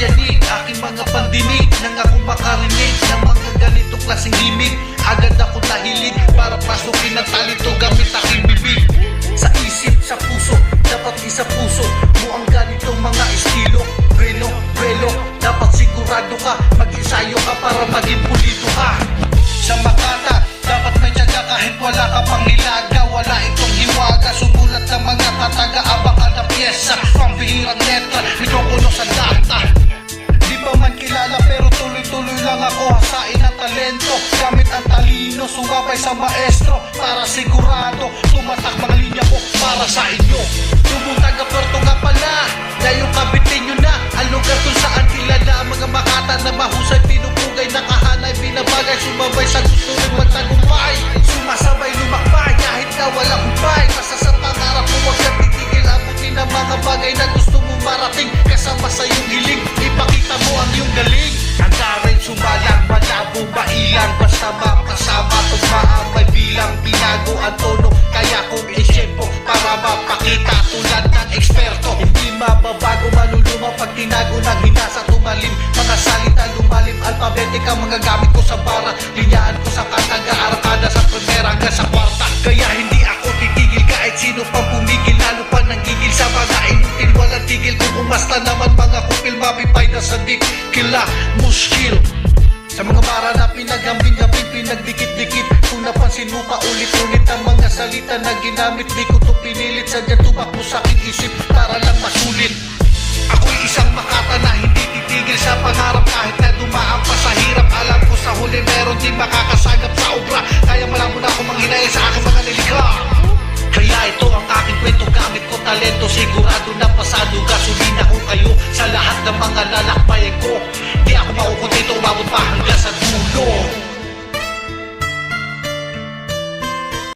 yanig, aking mga pandinig nang ako makarinig ng mga ganitong klaseng himig. Agad ako nahilig para pasukin ang talito gamit aking bibig. Sa isip, sa puso, dapat isa puso mo ang ganitong mga estilo. Bueno, bueno, dapat sigurado ka, mag-ensayo ka para maging pulido ka. Sa Makata, dapat may tiyaga kahit wala ka pang nilaga. Wala itong hiwaga, sumulat ng mga tataga, abaka na pyesa, pambihirang letra, mikukulo sa data. Di pa man kilala pero tuloy-tuloy lang ako hasain ang talento. Gamit ang talino, sumabay sa maestro para sigurado tumatak mga linya ko para sa inyo. Lubong taga-Puerto nga pala, ngayong kabitin nyo na ang lugar kung saan kilala mga Makata na mahusay, pinupugay, nakahanay, binabagay, sumabay sa gusto rin magtagumpay. Sumasabay, lumakbay, kahit na walang humpay. Basta sa pangarap mo huwag kang titigil, abutin ang mga bagay na gusto mo marating. Kasama sa iyong hiling, ipakita mo ang iyong galing. Ang taray sumalang, malabo, mailang, basta makasama, tugmaan, may bilang, binago ang tono, kaya kong isyempo para mapakita tulad ng eksperto. Hindi mababago, maluluma pag tinago ng hinasa, tumalim, mga salita lumalim, alpabetik ang mga gamit ko sa bara, linyaan ko sa kataga, arkada sa primera hanggang sa kwarta. Kaya hindi ako titigil kahit sino pang pumigil, lalo pa nang gigil sa mga inutil, walang tigil kung umasta naman mga kupil, mabipay na sa dik, kila muskil. Sa mga bara na pinagambing-gambing, pinagdikit-dikit, kung napansin mo pa ulit-ulit ang mga salita na ginamit, di ko to pinilit, sadyang tumakbo sa aking isip para lang masulit. Ako'y isang Makata na hindi titigil sa pangarap kahit na dumaan pa sa hirap. Alam ko sa huli meron din makakasagap sa obra, kaya malabo na akong manghinaya sa aking mga nilikha. Kaya ito ang aking kwento, gamit ko talento, sigurado na pasado, gasolina ko kayo sa lahat ng mga lalakbayan ko.